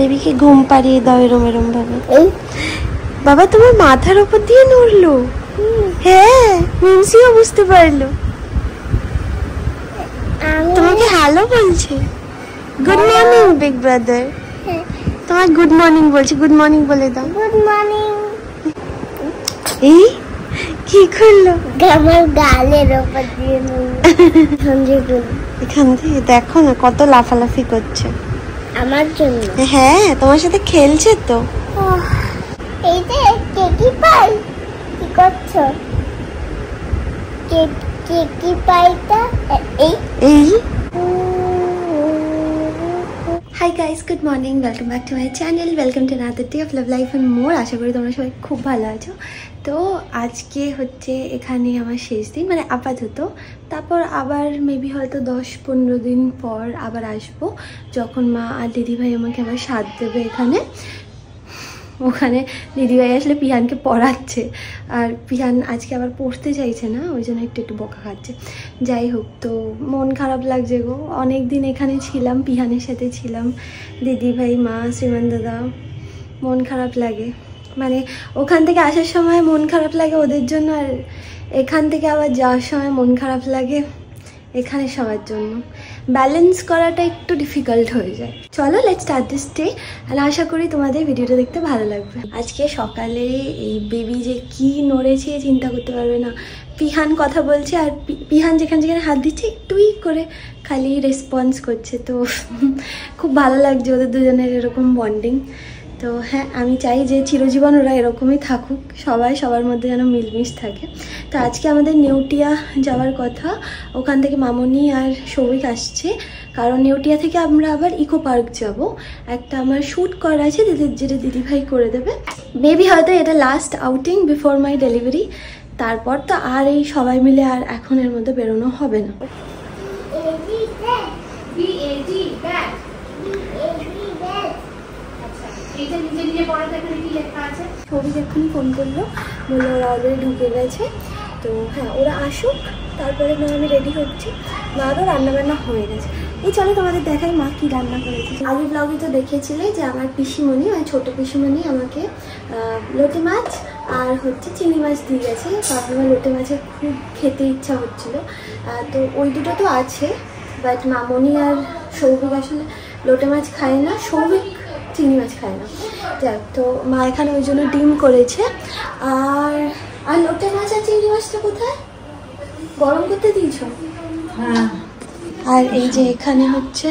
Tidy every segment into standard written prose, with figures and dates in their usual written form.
বেবিকে ঘুম পাড়িয়ে দাও এরম এরম ভাবে। বাবা তোমার মাথার উপর দিয়ে নড়লো। হ্যাঁ মিমসিও বুঝতে পারলো, তোমাকে হ্যালো বলছে। Good morning big brother. তোমার গুড মর্নিং বলছি, গুড মর্নিং বলে দাও। Good morning. এই কি করলো? আমার গালের উপর দিয়ে এখান থেকে দেখো না কত লাফালাফি করছে আমার জন্য। হ্যাঁ তোমার সাথে খেলছে তো। এই যে কেকি পাই, কি করছো? কেকি পাইটা এই hi guys, good morning, welcome back to my channel, welcome to another day of love life and more. আশা করি তোমরা সবাই খুব ভালো আছো। তো আজকে হচ্ছে এখানে আমার শেষ দিন, মানে আপাতত। তারপর আবার মেবি হয়তো 10-15 দিন পর আবার আসবো, যখন মা আর দিদিভাই আমাকে আবার সাথ দেবে এখানে। ওখানে দিদিভাই আসলে পিহানকে পড়াচ্ছে, আর পিহান আজকে আবার পড়তে চাইছে না, ওই জন্য একটু বকা খাচ্ছে। যাই হোক, তো মন খারাপ লাগছে গো। অনেক দিন এখানে ছিলাম, পিহানের সাথে ছিলাম, দিদিভাই, মা, শ্রীমান দাদা। মন খারাপ লাগে, মানে ওখান থেকে আসার সময় মন খারাপ লাগে ওদের জন্য, আর এখান থেকে আবার যাওয়ার সময় মন খারাপ লাগে এখানে সবার জন্য। ব্যালেন্স করাটা একটু ডিফিকাল্ট হয়ে যায়। চলো লেটস স্টার্ট দিস ডে, আর আশা করি তোমাদের ভিডিওটা দেখতে ভালো লাগবে। আজকে সকালে এই বেবি যে কি নড়েছে চিন্তা করতে পারবে না। পিহান কথা বলছে, আর পিহান যেখানে যেখানে হাত দিচ্ছে একটুই করে খালি রেসপন্স করছে। তো খুব ভালো লাগছে ওদের দুজনের এরকম বন্ডিং। তো হ্যাঁ, আমি চাই যে চিরজীবন ওরা এরকমই থাকুক, সবাই সবার মধ্যে যেন মিলমিশ থাকে। তো আজকে আমাদের নেউটিয়া যাওয়ার কথা, ওখান থেকে মামনি আর সৌভিক আসছে, কারণ নেউটিয়া থেকে আমরা আবার ইকো পার্ক যাব। একটা আমার শ্যুট করা আছে, যেটা দিদিভাই করে দেবে। মেবি হয়তো এটা লাস্ট আউটিং বিফোর মাই ডেলিভারি। তারপর তো আর এই সবাই মিলে আর এখন এর মধ্যে বেরোনো হবে না। সৌভিক এক্ষুনি ফোন করলো, বললো ওরা অলরেডি ঢুকে গেছে। তো হ্যাঁ, ওরা আসুক, তারপরে না আমি রেডি হচ্ছি। মারও রান্নাবান্না হয়ে গেছে। এই চলো তোমাদের দেখাই মা কি রান্না করেছে। আগের ব্লগে তো দেখেছিলে যে আমার পিসিমণি, মানে ছোটো পিসিমণি আমাকে লোটে মাছ আর হচ্ছে চিংড়ি মাছ দিয়ে গেছে, কারণ আমার লোটে মাছের খুব খেতে ইচ্ছা হচ্ছিলো। তো ওই দুটো তো আছে, বাট মামনি আর সৌভিক আসলে লোটে মাছ খায় না, সৌভিক চিংড়ি মাছ খায় না। যাক, তো মা এখানে ওই জন্য ডিম করেছে। আর লোটে মাছ আর চিংড়ি মাছটা কোথায় গরম করতে দিয়েছো? হ্যাঁ। আর এই যে এখানে হচ্ছে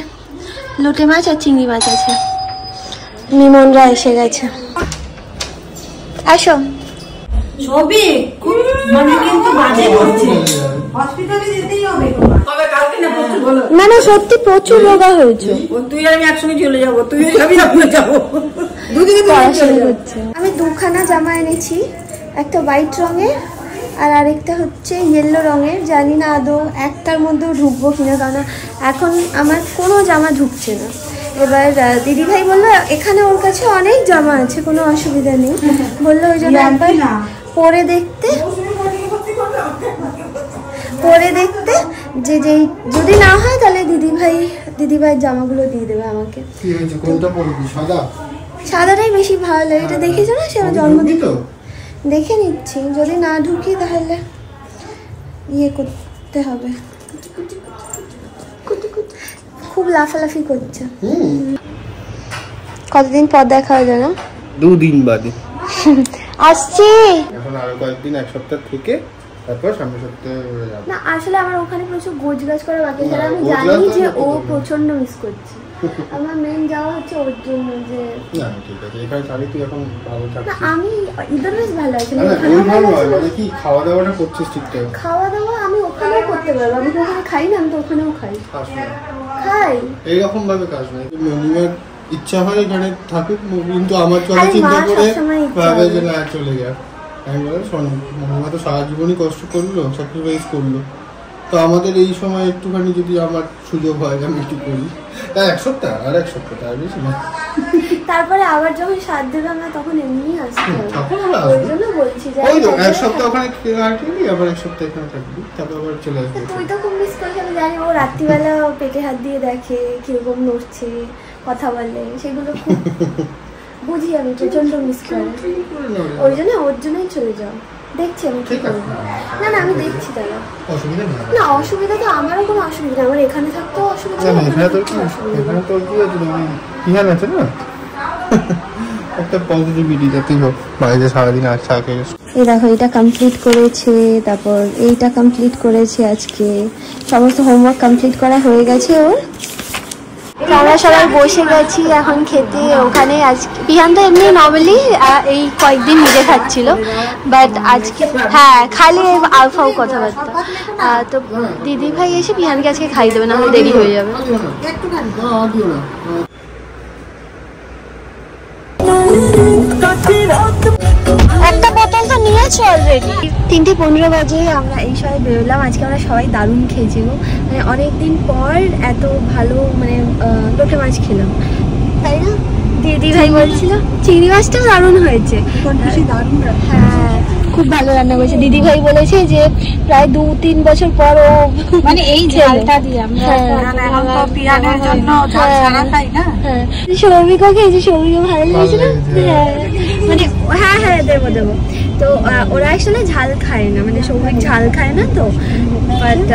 লোটে মাছ আর চিংড়ি মাছ আছে। নিমনরা এসে গেছে, আসো। ছবি মানে কিন্তু বাজে করছে, হসপিটালে যেতেই হবে। তবে কালকে না প্রচুর হলো, না না সত্যি প্রচুর রোগা হয়েছে। তুই আর আমি একসঙ্গে চলে যাবো, তুই যাবি আমি যাবো, দুদিকে চলে যাচ্ছে। আমি দুখানা জামা এনেছি, একটা হোয়াইট রঙের আর আরেকটা হচ্ছে ইয়েলো রঙের। জানি না আদৌ একটার মধ্যেও ঢুকবো কিনা, কারণ এখন আমার কোনো জামা ঢুকছে না। এবার দিদিভাই বললো এখানে ওর কাছে অনেক জামা আছে, কোনো অসুবিধা নেই। বললো ওই জন্য একবার পরে দেখতে যে যদি না হয় তাহলে দিদিভাইয়ের জামাগুলো দিয়ে দেবে আমাকে। সাদাটাই বেশি ভালো লাগে, এটা দেখেছো না সে জন্মদিন। দেখে নিচ্ছি, যদি না ঢুকি তাহলে ইয়ে করতে হবে। খুব লাফালাফি করছে। কতদিন পর দেখা হলো না? 2 দিন বাদে আসছি। এখন আরো কয়েকদিন, এক সপ্তাহ থেকে তারপর সামনের সপ্তাহে যাব। না আসলে আমার ওখানে প্রচুর গোছগাছ করা বাকি আছে, আমি জানি যে ও প্রচন্ড মিস করছে। আমার মেন যাওয়া হচ্ছে ওর জন্য, যে না ঠিক আছে এখানে থাকি, তুই এখন ভালো থাকছিস। আমি ইদার বেশ ভালো আছি। মানে কি খাওয়া দাওয়াটা করছিস ঠিকঠাক? খাওয়া দাওয়া আমি ওখানেও করতে পারবো, আমি তো ওখানে খাই না, আমি তো ওখানেও খাই। এইরকম ভাবে কাজ নাই, মিনিমাম ইচ্ছা হয় এখানে থাকুক, কিন্তু আমার কথা চিন্তা করে ভাবে যে না চলে যায়। আমি বলে শোন, মা তো সারা জীবনই কষ্ট করলো, স্যাক্রিফাইস করলো, তো আমাদের এই সময় একটুখানি যদি আমার সুযোগ হয় আমি একটু করি। তাই এক সপ্তাহ তার বেশি না। তারপরে আবার যখন সাত দেবে আমরা তখন এমনি আসতে হবে, ওই জন্য বলছি যে ওই তো এক সপ্তাহ ওখানে থাকবি, আবার এক সপ্তাহ এখানে থাকবি, তারপর আবার চলে আসবি। তুই তো খুব মিস করছিস, আমি জানি। ও রাত্রিবেলা পেটে হাত দিয়ে দেখে কিরকম নড়ছে, কথা বলে, সেগুলো খুব বুঝি আমি, প্রচন্ড মিস করি। ওই জন্য ওর জন্যই চলে যাও। দেখছি আমি কি করবো। না না আমি দেখছি দাদা, না অসুবিধা তো আমারও কোনো অসুবিধা, আমার এখানে থাকতেও অসুবিধা নেই। একটা পজিটিভিটি যাতেই হোক, বাইরে সারাদিন আছে আগে। এই দেখো এটা কমপ্লিট করেছে, তারপর এইটা কমপ্লিট করেছে, আজকে সমস্ত হোমওয়ার্ক কমপ্লিট করা হয়ে গেছে ওর। আমরা সবাই বসে গেছি এখন খেতে। ওখানে আজকে বিহান তো এমনি নর্মালি এই কয়েকদিন নিজে খাচ্ছিল, বাট আজকে হ্যাঁ খালি আলফাও কথাবার্তা। তো দিদি ভাই এসে বিহানকে আজকে খাই দেবে, না হলে দেরি হয়ে যাবে। একটা বোতল তো নিয়েছো অলরেডি। 3:15 বাজে আমরা এই সবাই বেরোলাম। আজকে আমরা সবাই দারুণ খেয়েছি গো, মানে অনেকদিন পর এত ভালো মানে লোটে মাছ খেলাম, তাই না? দিদি ভাই বলছিল চিংড়ি মাছটাও দারুণ হয়েছে। হ্যাঁ খুব ভালো রান্না করেছে। দিদি ভাই বলেছে যে প্রায় 2-3 বছর পর ও মানে এই ঝালটা দিয়ে আমরা পিরানের জন্য ঝাল ছাড়া খাই না। হ্যাঁ সৌভিকও খেয়েছে, সৌভিকও ভালো লেগেছিল। হ্যাঁ মানে হ্যাঁ হ্যাঁ দেবো দেবো। তো ওরা আসলে ঝাল খায় না, মানে সৌভিক ঝাল খায় না, তো বাট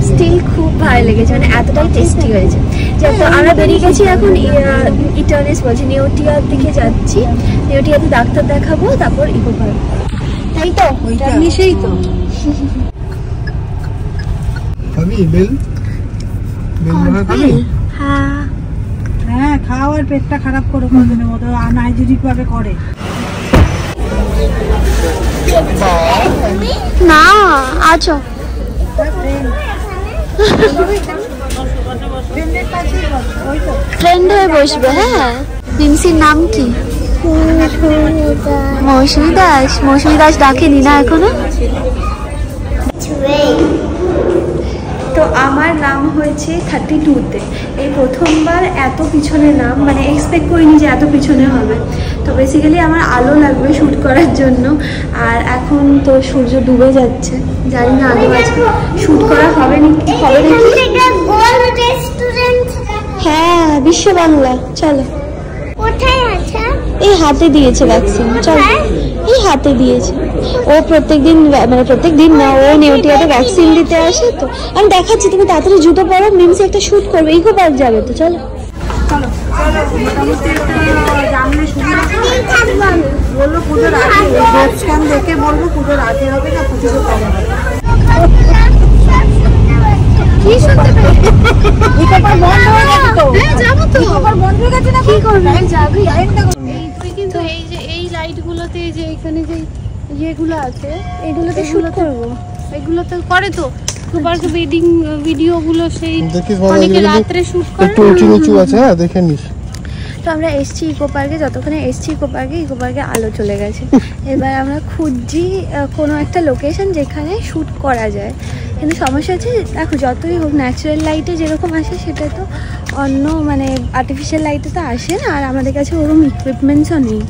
স্টিল খুব ভালো লেগেছে, মানে এতটাই টেস্টি হয়েছে। তো আমরা বেরিয়ে গেছি এখন ইটার্নিস বলছি নেওটিয়ার দিকে যাচ্ছি। নেওটিয়াতে ডাক্তার দেখাবো, তারপর ইকো পার্ক, তাই তো? সেই তো হ্যাঁ খাওয়ার পেটটা খারাপ করে কদিনের মতো নাইজেরিক ভাবে করে না। আছো ফ্রেন্ড হয়ে বসবে। হ্যাঁ প্রিন্সির নাম কি? মৌসুমী দাস। মৌসুমী দাস ডাকেনি না এখনো? তো আমার নাম হয়েছে 32-তে। এই প্রথমবার এত পিছনে নাম, মানে এক্সপেক্ট করিনি যে এত পিছনে হবে। তো বেসিক্যালি আমার আলো লাগবে শ্যুট করার জন্য, আর এখন তো সূর্য ডুবে যাচ্ছে, জানি না আলো আজকে শ্যুট করা হবে নাকি। হ্যাঁ বিশ্ব বাংলা। চলো এই হাতে দিয়েছে ভ্যাকসিন, চলো এই হাতে দিয়েছে। ও প্রত্যেকদিন মানে প্রত্যেকদিন না, ও নেওটিয়াতে ভ্যাকসিন দিতে আসে। তো আমি দেখাচ্ছি, তুমি তাড়াতাড়ি জুতো পরো, মিমসি একটা শুট করবে, ইকো পার্ক যাবে তো চলো। বললো পুজোর আগে দেখে বলবো পুজোর আগে হবে না পুজোর পরে হবে। কি শুনতে পেলে? ইকো পার্ক বন্ধ হয়ে গেছে তো। হ্যাঁ যাবো তো। ইকো পার্ক বন্ধ হয়ে গেছে না, কি করবে? যাবি? তুই কিন্তু এই যে এই লাইটগুলোতে যে এখানে যে ইয়েগুলো আছে এগুলোতে শুট করবো। এগুলো তো করে তো পার্ক ওয়েডিং ভিডিওগুলো, সেই অনেকে রাত্রে শুট করে। একটু উঁচু নিচু আছে, হ্যাঁ দেখে নিস। তো আমরা এসছি ইকো পার্কে, যতক্ষণে এসছি ইকো পার্কে আলো চলে গেছে। এবার আমরা খুঁজছি কোনো একটা লোকেশন যেখানে শ্যুট করা যায়, কিন্তু সমস্যা হচ্ছে দেখো যতই হোক ন্যাচারাল লাইটে যেরকম আসে সেটা তো অন্য মানে আর্টিফিশিয়াল লাইটে তো আসে না, আর আমাদের কাছে ওরকম ইকুইপমেন্টসও নেই।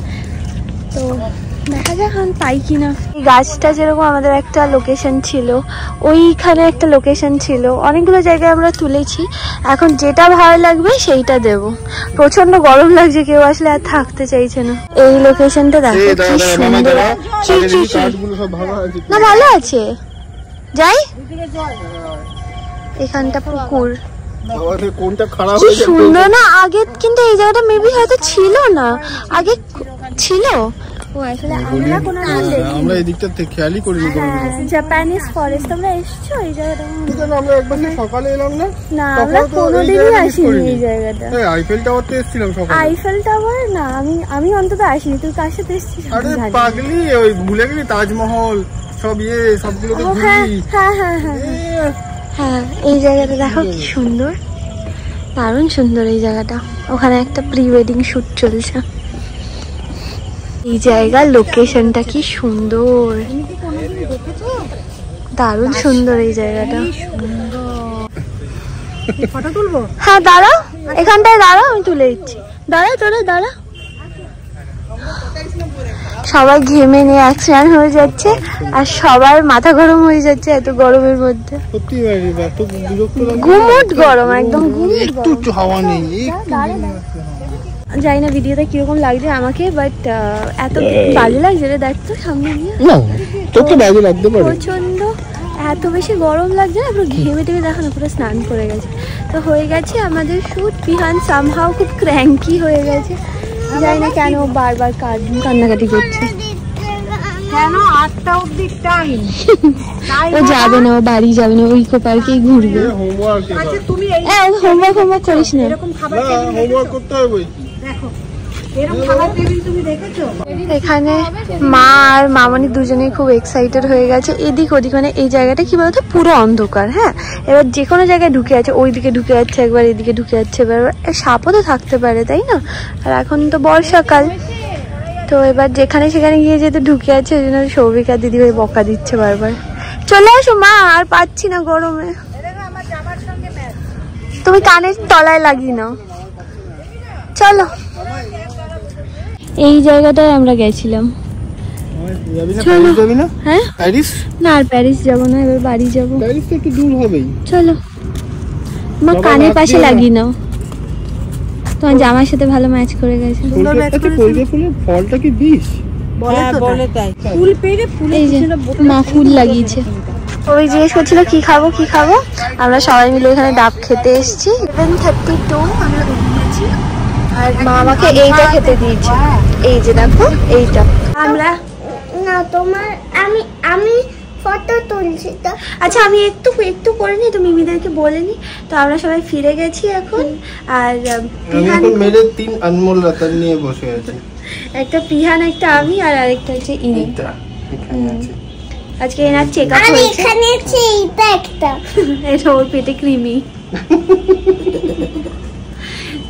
তো দেখা যাক এখন পাই কিনা। এই গাছটা যেরকম আমাদের একটা লোকেশন ছিল, ওইখানে একটা লোকেশন ছিল, অনেকগুলো জায়গায় আমরা তুলেছি। এখন যেটা ভালো লাগবে সেইটা দেব। প্রচন্ড গরম লাগছে, কেউ আসলে আর থাকতে চাইছে না। এই লোকেশনটা দেখো কি সুন্দর। না ভালো আছে, যাই এখানটা পুকুর কি সুন্দর না। আগে কিন্তু এই জায়গাটা মেবি হয়তো ছিল না, আগে ছিল। ও আসলে আমরা কোনো আমরা এই দিকটা খেয়ালই করিনি। জাপানিজ ফরেস্ট তোমরা এসছো এই জায়গাটা? আমরা একবার সকালে এলাম না। না আমরা কোনোদিনই আসিনি এই জায়গাটা। আইফেল টাওয়ারতে এসেছিলাম সকালে। আইফেল টাওয়ার না, আমি অন্তত আসিনি। তুই কার সাথে এসেছিস? আরে পাগলি, ওই ভুলে গেলি তাজমহল সব সবগুলো তো ঘুরলি। হ্যাঁ হ্যাঁ হ্যাঁ হ্যাঁ এই জায়গাটা দেখো কি সুন্দর, দারুণ সুন্দর এই জায়গাটা। ওখানে একটা প্রি ওয়েডিং শুট চলছে। এই জায়গার লোকেশনটা কি সুন্দর, দারুণ সুন্দর এই জায়গাটা। ফটো তুলবো? হ্যাঁ দাঁড়াও, এখানটায় দাঁড়াও, আমি তুলে দিচ্ছি। দাঁড়া তোরা দাঁড়া। সবাই ঘেমে নিয়ে অ্যাক্সিডেন্ট হয়ে যাচ্ছে আর সবার মাথা গরম হয়ে যাচ্ছে এত গরমের মধ্যে। গুমুট গরম, একদম গুমুট হাওয়া নেই। জানি না ভিডিওটা কিরকম লাগছে আমাকে, বাট এত বাজে লাগছে রে, দেখ তো সামনে গিয়ে প্রচন্ড এত বেশি গরম লাগছে না, পুরো ঘেমে টেমে দেখো না পুরো স্নান করে গেছে। তো হয়ে গেছে আমাদের শুট। বিহান সামহাও খুব ক্র্যাঙ্কি হয়ে গেছে, জানি না কেন বারবার কান্নাকাটি করছে। কেন 8টা অবধি টাইম? ও যাবে না, ও বাড়ি যাবে না, ওই ইকো পার্কেই ঘুরবে। আচ্ছা তুমি এই হোমওয়ার্ক করিস না, এরকম খাবার টেবিল হোমওয়ার্ক করতে হবে। দেখো এরকম খাবার টেবিল তুমি দেখেছো? এখানে মা আর মামনি দুজনেই খুব এক্সাইটেড হয়ে গেছে। এদিক ওদিক মানে এই জায়গাটা কি বলতো পুরো অন্ধকার। হ্যাঁ, এবার যে কোনো জায়গায় ঢুকে আছে, ওই দিকে ঢুকে যাচ্ছে একবার, এদিকে ঢুকে যাচ্ছে এবার, সাপও তো থাকতে পারে তাই না? আর এখন তো বর্ষাকাল, তো এবার যেখানে সেখানে গিয়ে যেহেতু ঢুকে আছে ওই জন্য সৌভিক আর দিদিভাই বকা দিচ্ছে বারবার, চলে আসো মা, আর পাচ্ছি না গরমে। তুমি কানের তলায় লাগিয়ে নাও, চলো। এই জায়গাটায় আমরা গেছিলাম। হ্যাঁ না, আর প্যারিস যাবো না, এবার বাড়ি যাবো। প্যারিস তো একটু দূর হবেই, চলো। মা কানের পাশে লাগিয়ে নাও, তোমার জামার সাথে ভালো ম্যাচ করে গেছে। ফলটা কি বিষ বলে তাই ফুল পেড়ে ফুলে মা ফুল লাগিয়েছে। ওই জিজ্ঞেস করছিল কি খাবো কি খাবো, আমরা সবাই মিলে এখানে ডাব খেতে এসেছি। 7:32 আমরা ঘুমিয়েছি আর মা আমাকে এইটা খেতে দিয়েছে, এই যে দেখো এইটা। আমরা না তোমার আমি ফটো তুলছি তো। আচ্ছা আমি একটু করে নি, তো মিমিদেরকে বলেনি। তো আমরা সবাই ফিরে গেছি এখন। আর এখন মেরে 3 আনমোল রতন নিয়ে বসে আছে, একটা পিহান, একটা আমি, আর আরেকটা হচ্ছে ইনি। আজকে এনার চেকআপ হয়েছে। এখানে আছে এইটা একটা, এটা ওর পেটে কৃমি।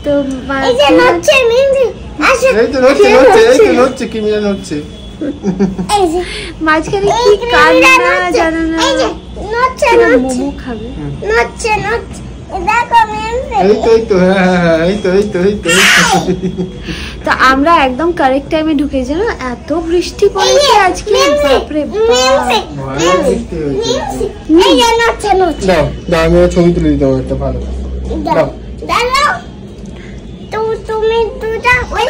তো এই যে নচ্ছে মিমি, আসো এই তো নচ্ছে কি মিলা নচ্ছে। এই যে মাঝখানে কি কান্না জানো না, এই যে নচ্ছে মোমো খাবে, নচ্ছে দেখো মিমি, এই তো হ্যাঁ এই তো। তো আমরা একদম কারেক্ট টাইমে ঢুকেছি না, এত বৃষ্টি পড়েছে আজকে, বাপরে বাপ। এই যে নচ্ছে দাও আমি ছবি তুলে দিতাম একটা ভালো, দাও দাও তো তুমি দুটা ওই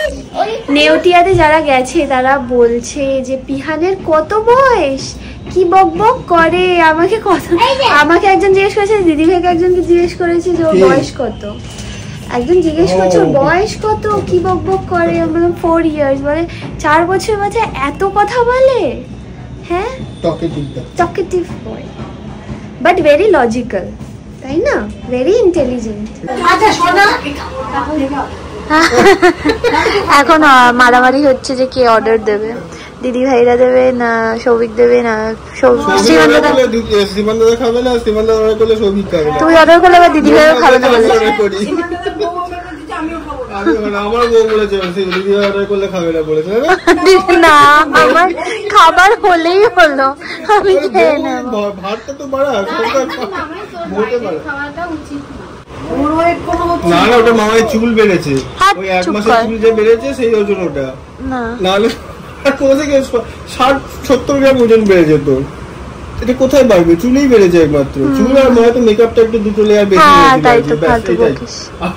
নেউটিয়াতে যারা গেছে তারা বলছে যে পিহানের কত বয়স, কি বকবক করে। আমাকে একজন জিজ্ঞেস করেছে, দিদি ভাইকে একজনকে জিজ্ঞেস করেছে যে ওর বয়স কত, একজন জিজ্ঞেস করছে ওর বয়স কত, কি বকবক করে। মানে 4 ইয়ার্স, মানে 4 বছর বাচ্চা এত কথা বলে। হ্যাঁ, talkative boy, but very logical, তাই না? Very intelligent. আচ্ছা সোনা এখন মারামারি হচ্ছে যে কে অর্ডার দেবে, দিদি ভাইরা দেবে না সৌভিক দেবে না শ্রীমানদা খাবে না, শ্রীমানদা অর্ডার করলে সৌভিক খাবে না, তুই অর্ডার করলে আবার দিদি ভাইও খাবে না বলে। আমার বউ বলেছে দিদি ভাই অর্ডার করলে খাবে না বলেছে না, আমার খাবার হলেই হলো, আমি খেয়ে নেব। ভাতটা তো বাড়া না, ওটা মামার চুল বেড়েছে, ওই 1 মাসের চুল যে বেড়েছে সেই ওজন ওটা, নাহলে 60-70 গ্রাম ওজন বেড়ে যেত। এটা কোথায় বাড়বে, চুলেই বেড়েছে একমাত্র, চুল আর হয়তো মেকআপটা একটু 2 লেয়ার বেশি হয়েছে,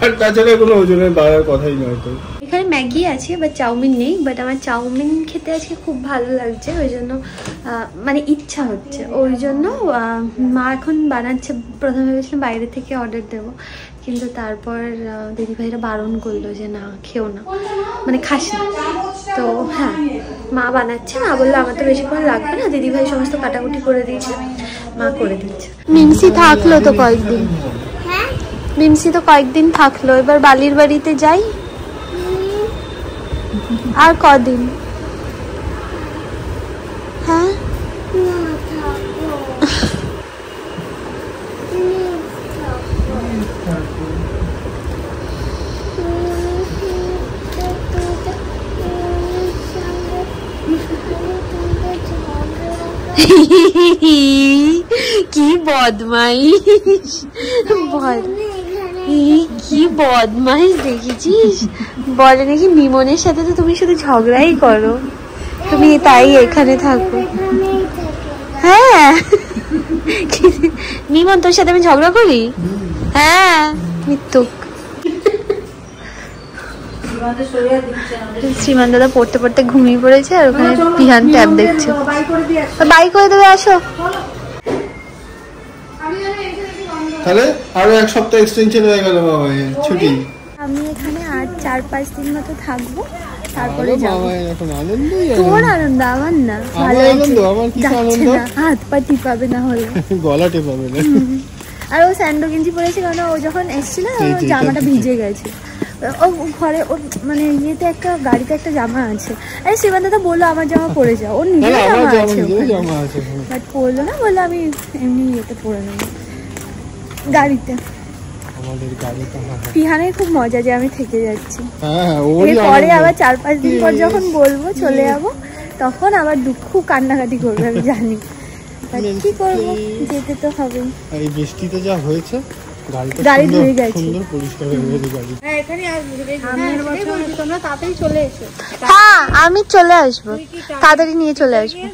আর তাছাড়া কোনো ওজনের বাড়ার কথাই নয়। তো এখানে ম্যাগি আছে বাট চাউমিন নেই, বাট আমার চাউমিন খেতে আজকে খুব ভালো লাগছে, ওই জন্য মানে ইচ্ছা হচ্ছে, ওই জন্য মা এখন বানাচ্ছে। প্রথমে ভেবেছিলাম বাইরে থেকে অর্ডার দেবো, কিন্তু তারপর দিদিভাইরা বারণ করলো যে না খেও না, মানে খাস না। তো হ্যাঁ মা বানাচ্ছে, মা বললো আমার তো বেশিক্ষণ লাগবে না, দিদিভাই সমস্ত কাটাকুটি করে দিয়েছে, মা করে দিচ্ছে। মিমসি থাকলো তো কয়েকদিন, মিমসি তো কয়েকদিন থাকলো, এবার বালির বাড়িতে যাই। আর কদিন? হ্যাঁ কি বদমাইশ, কি বদমাইশ দেখেছিস, বলে নাকি মিমনের সাথে তো তুমি শুধু ঝগড়াই করো। তুমি তাই এখানে থাকো। হ্যাঁ মিমন তোর সাথে আমি ঝগড়া করি? হ্যাঁ মিথ্যুক। শ্রীমান দাদা পড়তে পড়তে ঘুমিয়ে পড়েছে আর ওখানে পিহান ট্যাব দেখছে। বাই করে দেবে, আসো। তাহলে আরো এক সপ্তাহ এক্সটেনশন হয়ে গেল বাবা ছুটি। আমি এখানে আর 4-5 দিন মতো থাকবো, তারপরে যাবো। এখন আনন্দই তোর আনন্দ, আমার না। ভালো আনন্দ, আমার কি আনন্দ, হাত পা টিপাবে না হলে, গলা টিপাবে না। আর ও স্যান্ডো গেঞ্জি পরেছে কারণ ও যখন এসেছিল জামাটা ভিজে গেছে। ও ঘরে ওর মানে ইয়েতে একটা গাড়িতে একটা জামা আছে। আরে শ্রীমান দাদা বললো আমার জামা পরে যাও, ওর নিজের জামা আছে, বাট পরলো না, বললো আমি এমনি ইয়েতে পরে নেব গাড়িতে। পিহানের খুব মজা যে আমি থেকে যাচ্ছি। পরে আবার 4-5 দিন পর যখন বলবো চলে যাবো, তখন আবার দুঃখ কান্নাকাটি করবে আমি জানি, কি করবো, যেতে তো হবে। এই বৃষ্টিতে যা হয়েছে গাড়ি ধুয়ে গেছে, পরিষ্কার হয়ে গেছে গাড়ি। হ্যাঁ আমি চলে আসবো, তাড়াতাড়ি নিয়ে চলে আসবো।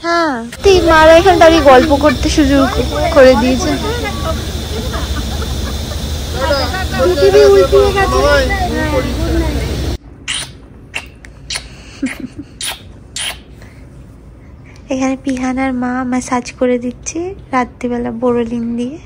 হ্যাঁ মারা এখানে দাঁড়িয়ে গল্প করতে শুরু করে দিয়েছে। এখানে পিহানার মা ম্যাসাজ করে দিচ্ছে রাত্রিবেলা বোরোলিন দিয়ে।